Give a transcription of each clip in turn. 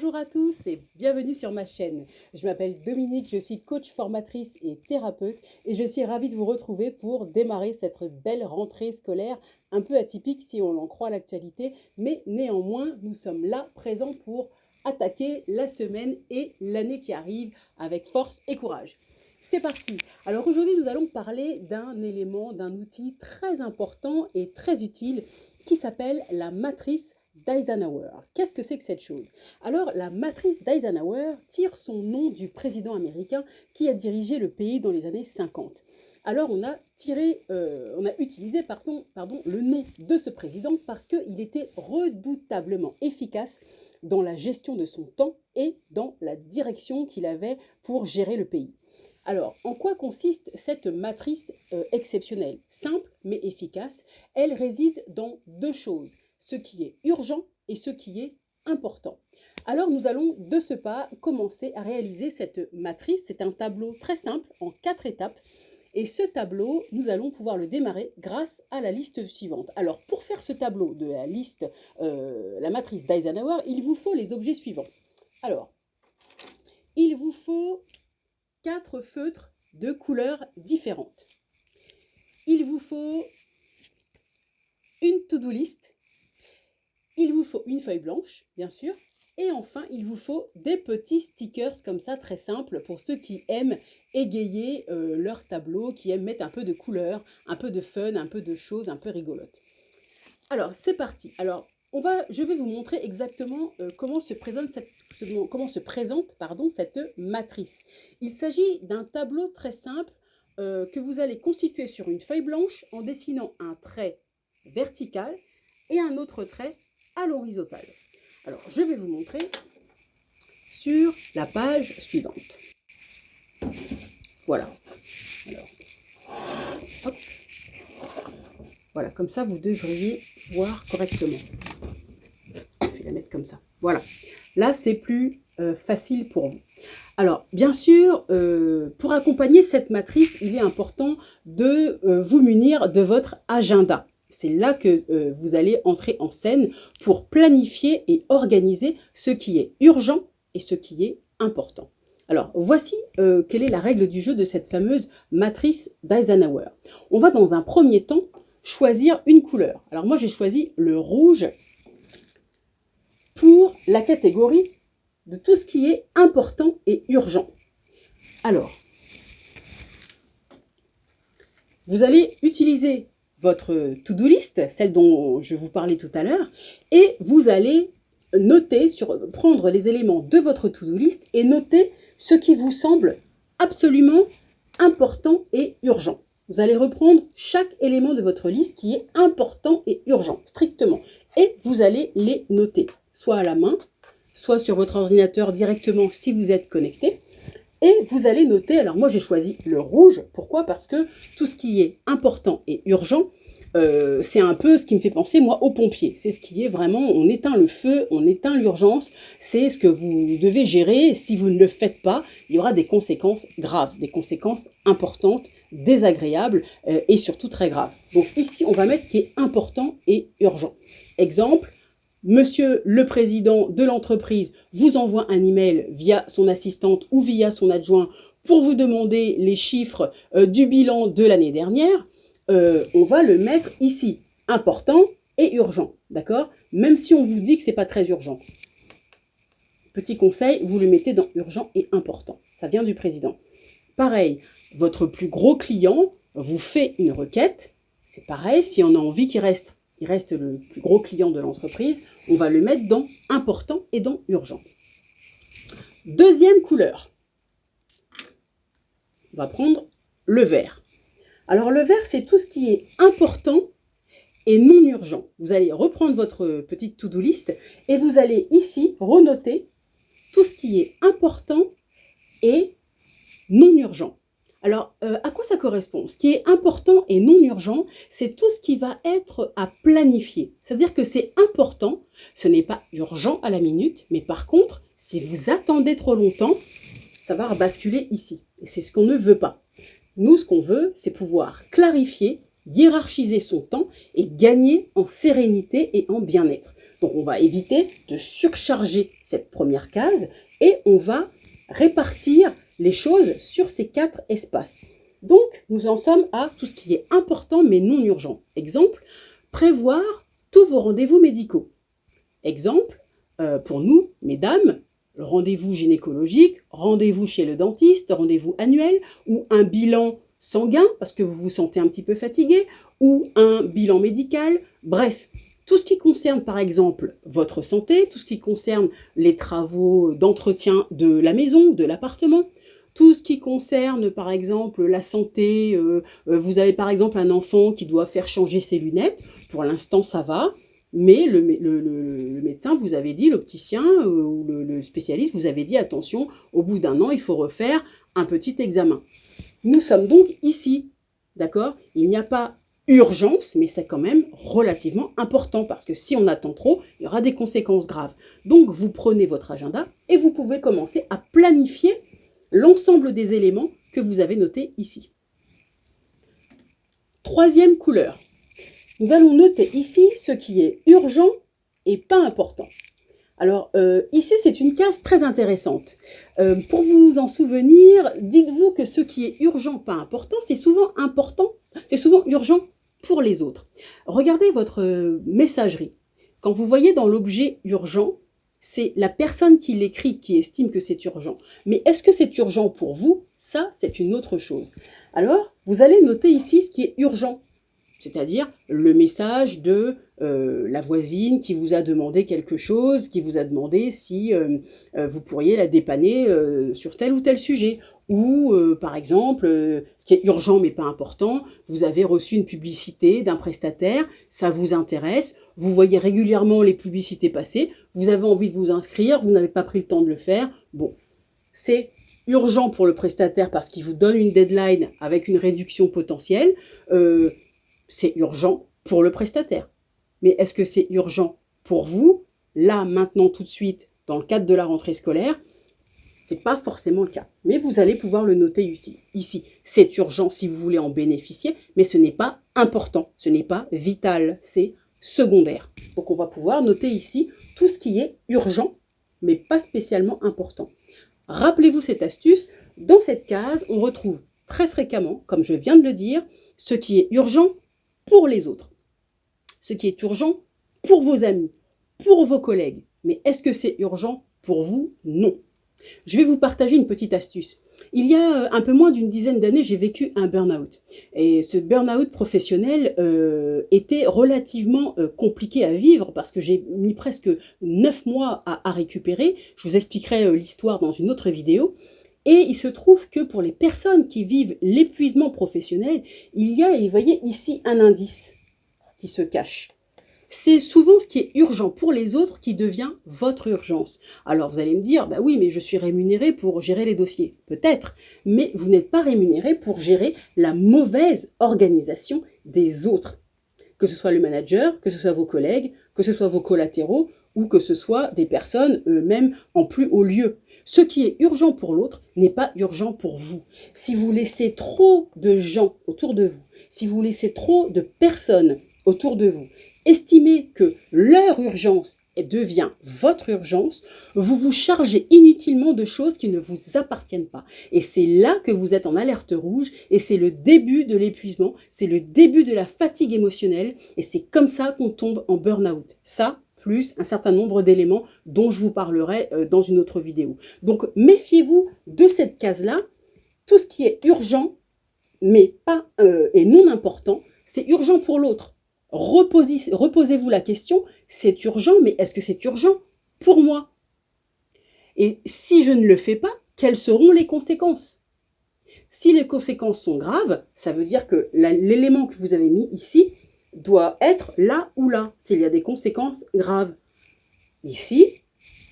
Bonjour à tous et bienvenue sur ma chaîne. Je m'appelle Dominique, je suis coach formatrice et thérapeute et je suis ravie de vous retrouver pour démarrer cette belle rentrée scolaire un peu atypique si on en croit l'actualité, mais néanmoins nous sommes là présents pour attaquer la semaine et l'année qui arrive avec force et courage. C'est parti. Alors aujourd'hui nous allons parler d'un élément, d'un outil très important et très utile qui s'appelle la matrice d'Eisenhower. Qu'est-ce que c'est que cette chose? Alors, la matrice d'Eisenhower tire son nom du président américain qui a dirigé le pays dans les années 50. Alors, on a utilisé le nom de ce président parce qu'il était redoutablement efficace dans la gestion de son temps et dans la direction qu'il avait pour gérer le pays. Alors, en quoi consiste cette matrice exceptionnelle? Simple mais efficace. Elle réside dans deux choses: ce qui est urgent et ce qui est important. Alors nous allons de ce pas commencer à réaliser cette matrice. C'est un tableau très simple en 4 étapes. Et ce tableau, nous allons pouvoir le démarrer grâce à la liste suivante. Alors pour faire ce tableau de la liste, la matrice d'Eisenhower, il vous faut les objets suivants. Alors, il vous faut 4 feutres de couleurs différentes. Il vous faut une to-do list. Il vous faut une feuille blanche, bien sûr. Et enfin, il vous faut des petits stickers comme ça, très simples, pour ceux qui aiment égayer leur tableau, qui aiment mettre un peu de couleur, un peu de fun, un peu de choses un peu rigolotes. Alors, c'est parti. Alors, je vais vous montrer exactement comment se présente cette matrice. Il s'agit d'un tableau très simple que vous allez constituer sur une feuille blanche en dessinant un trait vertical et un autre trait à l'horizontale. Alors, je vais vous montrer sur la page suivante. Voilà. Alors, hop. Voilà, comme ça, vous devriez voir correctement. Je vais la mettre comme ça. Voilà. Là, c'est plus facile pour vous. Alors, bien sûr, pour accompagner cette matrice, il est important de vous munir de votre agenda. C'est là que vous allez entrer en scène pour planifier et organiser ce qui est urgent et ce qui est important. Alors, voici quelle est la règle du jeu de cette fameuse matrice d'Eisenhower. On va dans un premier temps choisir une couleur. Alors moi, j'ai choisi le rouge pour la catégorie de tout ce qui est important et urgent. Alors, vous allez utiliser votre to-do list, celle dont je vous parlais tout à l'heure, et vous allez prendre les éléments de votre to-do list et noter ce qui vous semble absolument important et urgent. Vous allez reprendre chaque élément de votre liste qui est important et urgent, strictement, et vous allez les noter, soit à la main, soit sur votre ordinateur directement si vous êtes connecté. Et vous allez noter, alors moi j'ai choisi le rouge, pourquoi? Parce que tout ce qui est important et urgent, c'est un peu ce qui me fait penser moi aux pompiers. C'est ce qui est vraiment, on éteint le feu, on éteint l'urgence, c'est ce que vous devez gérer. Si vous ne le faites pas, il y aura des conséquences graves, des conséquences importantes, désagréables et surtout très graves. Donc ici on va mettre ce qui est important et urgent. Exemple: Monsieur le président de l'entreprise vous envoie un email via son assistante ou via son adjoint pour vous demander les chiffres du bilan de l'année dernière. On va le mettre ici, important et urgent, d'accord? Même si on vous dit que ce n'est pas très urgent. Petit conseil, vous le mettez dans urgent et important. Ça vient du président. Pareil, votre plus gros client vous fait une requête. C'est pareil, si on a envie qu'il reste le plus gros client de l'entreprise, on va le mettre dans important et dans urgent. Deuxième couleur. On va prendre le vert. Alors le vert, c'est tout ce qui est important et non urgent. Vous allez reprendre votre petite to-do list et vous allez ici renoter tout ce qui est important et non urgent. Alors, à quoi ça correspond? Ce qui est important et non urgent, c'est tout ce qui va être à planifier. C'est-à-dire que c'est important, ce n'est pas urgent à la minute, mais par contre, si vous attendez trop longtemps, ça va basculer ici. Et c'est ce qu'on ne veut pas. Nous, ce qu'on veut, c'est pouvoir clarifier, hiérarchiser son temps et gagner en sérénité et en bien-être. Donc on va éviter de surcharger cette première case et on va répartir les choses sur ces 4 espaces. Donc nous en sommes à tout ce qui est important mais non urgent. Exemple, prévoir tous vos rendez-vous médicaux. Exemple, pour nous, mesdames, rendez-vous gynécologique, rendez-vous chez le dentiste, rendez-vous annuel, ou un bilan sanguin, parce que vous vous sentez un petit peu fatigué, ou un bilan médical, bref. Tout ce qui concerne, par exemple, votre santé, tout ce qui concerne les travaux d'entretien de la maison, de l'appartement, tout ce qui concerne, par exemple, la santé, vous avez par exemple un enfant qui doit faire changer ses lunettes, pour l'instant ça va, mais le médecin vous avait dit, l'opticien ou le spécialiste vous avait dit, attention, au bout d'un an, il faut refaire un petit examen. Nous sommes donc ici, d'accord? Il n'y a pas urgence, mais c'est quand même relativement important, parce que si on attend trop, il y aura des conséquences graves. Donc, vous prenez votre agenda et vous pouvez commencer à planifier l'ensemble des éléments que vous avez notés ici. Troisième couleur. Nous allons noter ici ce qui est urgent et pas important. Alors, ici, c'est une case très intéressante. Pour vous en souvenir, dites-vous que ce qui est urgent, pas important, c'est souvent urgent pour les autres. Regardez votre messagerie. Quand vous voyez dans l'objet urgent, c'est la personne qui l'écrit qui estime que c'est urgent. Mais est-ce que c'est urgent pour vous? Ça, c'est une autre chose. Alors, vous allez noter ici ce qui est urgent. C'est-à-dire le message de la voisine qui vous a demandé quelque chose, qui vous a demandé si vous pourriez la dépanner sur tel ou tel sujet. Ou par exemple, ce qui est urgent mais pas important, vous avez reçu une publicité d'un prestataire, ça vous intéresse, vous voyez régulièrement les publicités passer, vous avez envie de vous inscrire, vous n'avez pas pris le temps de le faire. Bon, c'est urgent pour le prestataire parce qu'il vous donne une deadline avec une réduction potentielle. C'est urgent pour le prestataire. Mais est-ce que c'est urgent pour vous, là, maintenant, tout de suite, dans le cadre de la rentrée scolaire? Ce n'est pas forcément le cas. Mais vous allez pouvoir le noter ici. C'est urgent si vous voulez en bénéficier, mais ce n'est pas important, ce n'est pas vital, c'est secondaire. Donc on va pouvoir noter ici tout ce qui est urgent, mais pas spécialement important. Rappelez-vous cette astuce, dans cette case, on retrouve très fréquemment, comme je viens de le dire, ce qui est urgent pour les autres, ce qui est urgent pour vos amis, pour vos collègues. Mais est-ce que c'est urgent pour vous? Non. Je vais vous partager une petite astuce. Il y a un peu moins d'une dizaine d'années, j'ai vécu un burn-out. Et ce burn-out professionnel était relativement compliqué à vivre parce que j'ai mis presque 9 mois à récupérer. Je vous expliquerai l'histoire dans une autre vidéo. Et il se trouve que pour les personnes qui vivent l'épuisement professionnel, il y a, et vous voyez ici, un indice qui se cache. C'est souvent ce qui est urgent pour les autres qui devient votre urgence. Alors vous allez me dire, bah oui, mais je suis rémunéré pour gérer les dossiers. Peut-être, mais vous n'êtes pas rémunéré pour gérer la mauvaise organisation des autres. Que ce soit le manager, que ce soit vos collègues, que ce soit vos collatéraux, ou que ce soit des personnes eux-mêmes en plus haut lieu. Ce qui est urgent pour l'autre n'est pas urgent pour vous. Si vous laissez trop de gens autour de vous, si vous laissez trop de personnes autour de vous, estimez que leur urgence devient votre urgence, vous vous chargez inutilement de choses qui ne vous appartiennent pas. Et c'est là que vous êtes en alerte rouge et c'est le début de l'épuisement, c'est le début de la fatigue émotionnelle et c'est comme ça qu'on tombe en burn-out. Ça, plus un certain nombre d'éléments dont je vous parlerai dans une autre vidéo. Donc méfiez-vous de cette case-là. Tout ce qui est urgent, mais pas et non important, c'est urgent pour l'autre. Reposez-vous la question, c'est urgent, mais est-ce que c'est urgent pour moi? Et si je ne le fais pas, quelles seront les conséquences? Si les conséquences sont graves, ça veut dire que l'élément que vous avez mis ici doit être là ou là, s'il y a des conséquences graves. Ici,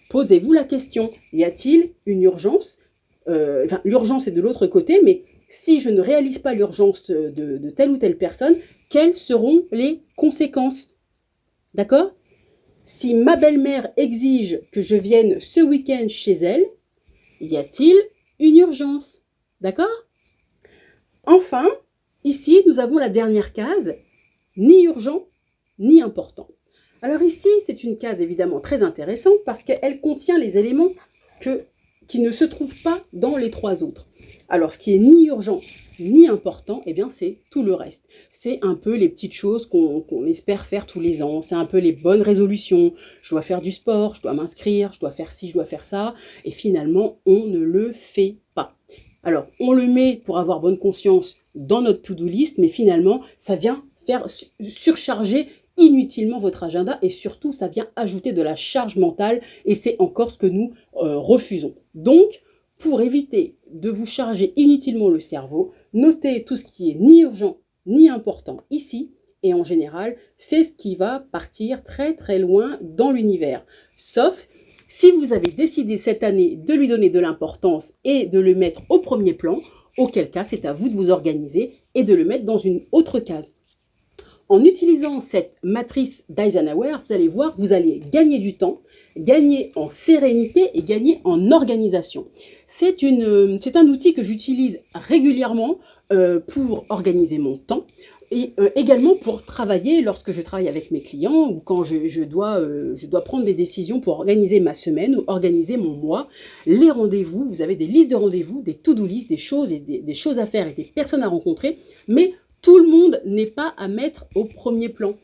posez-vous la question, y a-t-il une urgence? Enfin, l'urgence est de l'autre côté, mais si je ne réalise pas l'urgence de telle ou telle personne, quelles seront les conséquences? D'accord? Si ma belle-mère exige que je vienne ce week-end chez elle, y a-t-il une urgence? D'accord? Enfin, ici, nous avons la dernière case, ni urgent, ni important. Alors ici, c'est une case évidemment très intéressante parce qu'elle contient les éléments qui ne se trouvent pas dans les 3 autres. Alors, ce qui est ni urgent ni important, eh bien, c'est tout le reste. C'est un peu les petites choses qu'on espère faire tous les ans. C'est un peu les bonnes résolutions. Je dois faire du sport, je dois m'inscrire, je dois faire ci, je dois faire ça. Et finalement, on ne le fait pas. Alors, on le met pour avoir bonne conscience dans notre to-do list, mais finalement, ça vient faire surcharger inutilement votre agenda et surtout, ça vient ajouter de la charge mentale et c'est encore ce que nous refusons. Donc, pour éviter de vous charger inutilement le cerveau, notez tout ce qui est ni urgent ni important ici et en général, c'est ce qui va partir très très loin dans l'univers. Sauf si vous avez décidé cette année de lui donner de l'importance et de le mettre au premier plan, auquel cas c'est à vous de vous organiser et de le mettre dans une autre case. En utilisant cette matrice d'Eisenhower, vous allez voir, vous allez gagner du temps, gagner en sérénité et gagner en organisation. C'est un outil que j'utilise régulièrement pour organiser mon temps et également pour travailler lorsque je travaille avec mes clients ou quand je dois prendre des décisions pour organiser ma semaine ou organiser mon mois. Les rendez-vous, vous avez des listes de rendez-vous, des to-do list, des choses, des choses à faire et des personnes à rencontrer, mais tout le monde n'est pas à mettre au premier plan.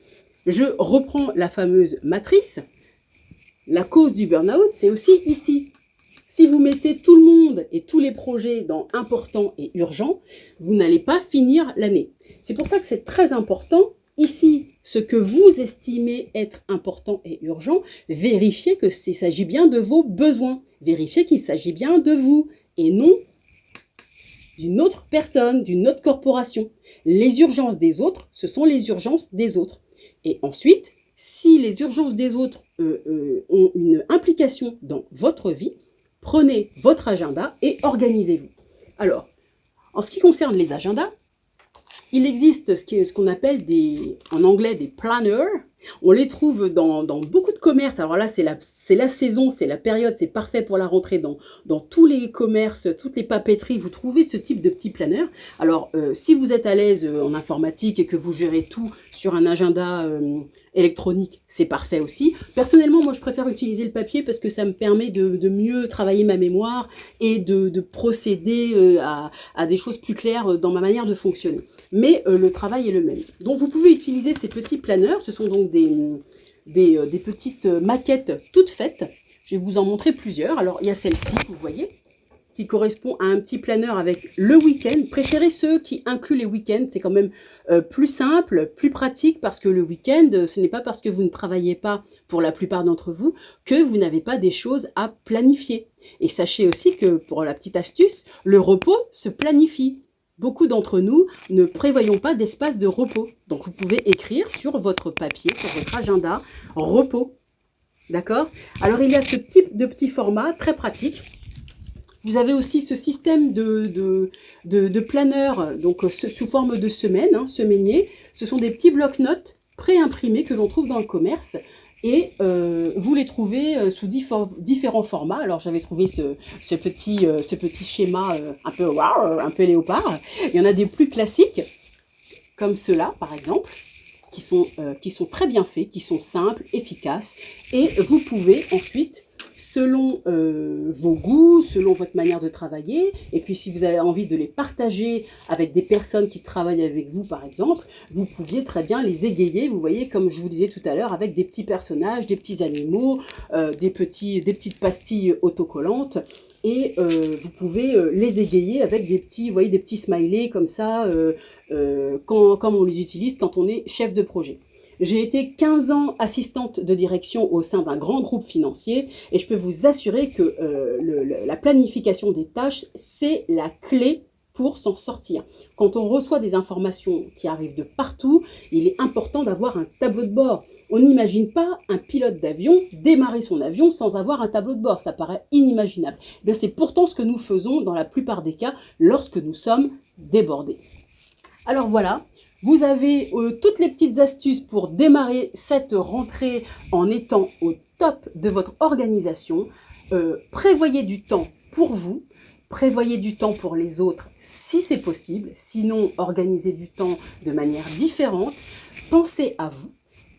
Je reprends la fameuse matrice. La cause du burn-out, c'est aussi ici. Si vous mettez tout le monde et tous les projets dans important et urgent, vous n'allez pas finir l'année. C'est pour ça que c'est très important, ici, ce que vous estimez être important et urgent, vérifiez qu'il s'agit bien de vos besoins. Vérifiez qu'il s'agit bien de vous et non d'une autre personne, d'une autre corporation. Les urgences des autres, ce sont les urgences des autres. Et ensuite, si les urgences des autres ont une implication dans votre vie, prenez votre agenda et organisez-vous. Alors, en ce qui concerne les agendas, il existe ce qu'on appelle en anglais des planners. On les trouve dans beaucoup de commerces. Alors là, c'est la saison, c'est la période, c'est parfait pour la rentrée. Dans tous les commerces, toutes les papeteries, vous trouvez ce type de petit planner. Alors, si vous êtes à l'aise en informatique et que vous gérez tout sur un agenda électronique, c'est parfait aussi. Personnellement, moi, je préfère utiliser le papier parce que ça me permet de mieux travailler ma mémoire et de procéder à des choses plus claires dans ma manière de fonctionner. Mais le travail est le même. Donc, vous pouvez utiliser ces petits planners. Ce sont donc des petites maquettes toutes faites. Je vais vous en montrer plusieurs. Alors, il y a celle-ci, vous voyez, qui correspond à un petit planner avec le week-end. Préférez ceux qui incluent les week-ends. C'est quand même plus simple, plus pratique, parce que le week-end, ce n'est pas parce que vous ne travaillez pas, pour la plupart d'entre vous, que vous n'avez pas des choses à planifier. Et sachez aussi que, pour la petite astuce, le repos se planifie. Beaucoup d'entre nous ne prévoyons pas d'espace de repos. Donc, vous pouvez écrire sur votre papier, sur votre agenda, repos. D'accord? Alors, il y a ce type de petit format très pratique. Vous avez aussi ce système de planeur, donc sous forme de semaine, hein, semainier. Ce sont des petits blocs-notes pré-imprimés que l'on trouve dans le commerce. Et vous les trouvez sous différents formats. Alors j'avais trouvé ce petit schéma un peu léopard. Il y en a des plus classiques, comme ceux-là par exemple, qui sont très bien faits, qui sont simples, efficaces. Et vous pouvez ensuite, selon vos goûts, selon votre manière de travailler, et puis si vous avez envie de les partager avec des personnes qui travaillent avec vous, par exemple, vous pouviez très bien les égayer, vous voyez, comme je vous disais tout à l'heure, avec des petits personnages, des petits animaux, des petites pastilles autocollantes, et vous pouvez les égayer avec des petits, vous voyez, des petits smileys comme ça, comme on les utilise quand on est chef de projet. J'ai été 15 ans assistante de direction au sein d'un grand groupe financier et je peux vous assurer que la planification des tâches, c'est la clé pour s'en sortir. Quand on reçoit des informations qui arrivent de partout, il est important d'avoir un tableau de bord. On n'imagine pas un pilote d'avion démarrer son avion sans avoir un tableau de bord. Ça paraît inimaginable. C'est pourtant ce que nous faisons dans la plupart des cas lorsque nous sommes débordés. Alors voilà. Vous avez toutes les petites astuces pour démarrer cette rentrée en étant au top de votre organisation. Prévoyez du temps pour vous, prévoyez du temps pour les autres si c'est possible. Sinon, organisez du temps de manière différente. Pensez à vous.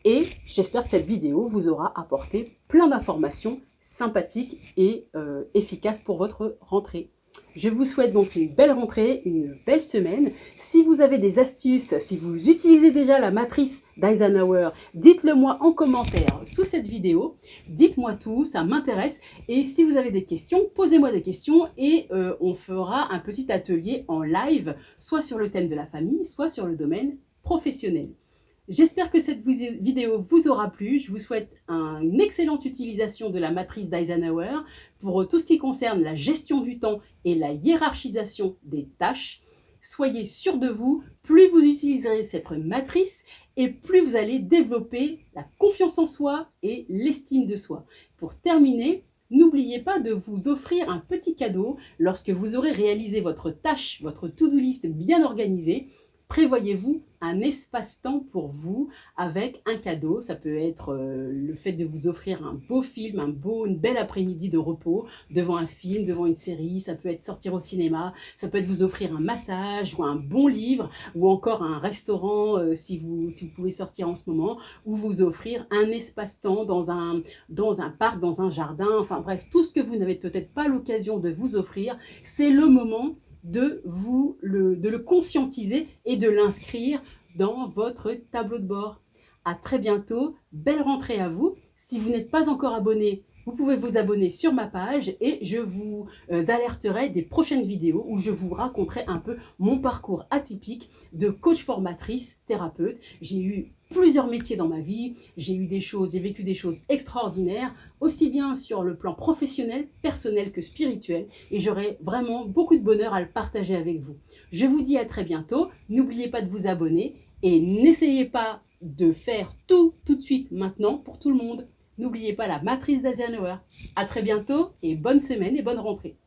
Et j'espère que cette vidéo vous aura apporté plein d'informations sympathiques et efficaces pour votre rentrée. Je vous souhaite donc une belle rentrée, une belle semaine. Si vous avez des astuces, si vous utilisez déjà la matrice d'Eisenhower, dites-le moi en commentaire sous cette vidéo. Dites-moi tout, ça m'intéresse. Et si vous avez des questions, posez-moi des questions et on fera un petit atelier en live, soit sur le thème de la famille, soit sur le domaine professionnel. J'espère que cette vidéo vous aura plu. Je vous souhaite une excellente utilisation de la matrice d'Eisenhower pour tout ce qui concerne la gestion du temps et la hiérarchisation des tâches. Soyez sûr de vous, plus vous utiliserez cette matrice et plus vous allez développer la confiance en soi et l'estime de soi. Pour terminer, n'oubliez pas de vous offrir un petit cadeau lorsque vous aurez réalisé votre tâche, votre to-do list bien organisée. Prévoyez-vous un espace-temps pour vous avec un cadeau. Ça peut être le fait de vous offrir un beau film, une belle après-midi de repos devant un film, devant une série. Ça peut être sortir au cinéma, ça peut être vous offrir un massage ou un bon livre ou encore un restaurant si vous pouvez sortir en ce moment, ou vous offrir un espace-temps dans un parc, dans un jardin. Enfin bref, tout ce que vous n'avez peut-être pas l'occasion de vous offrir, c'est le moment de le conscientiser et de l'inscrire dans votre tableau de bord. À très bientôt, belle rentrée à vous. Si vous n'êtes pas encore abonné, vous pouvez vous abonner sur ma page et je vous alerterai des prochaines vidéos où je vous raconterai un peu mon parcours atypique de coach formatrice, thérapeute. J'ai eu plusieurs métiers dans ma vie, j'ai vécu des choses extraordinaires, aussi bien sur le plan professionnel, personnel que spirituel, et j'aurai vraiment beaucoup de bonheur à le partager avec vous. Je vous dis à très bientôt, n'oubliez pas de vous abonner et n'essayez pas de faire tout de suite maintenant pour tout le monde. N'oubliez pas la matrice d'Eisenhower. À très bientôt et bonne semaine et bonne rentrée.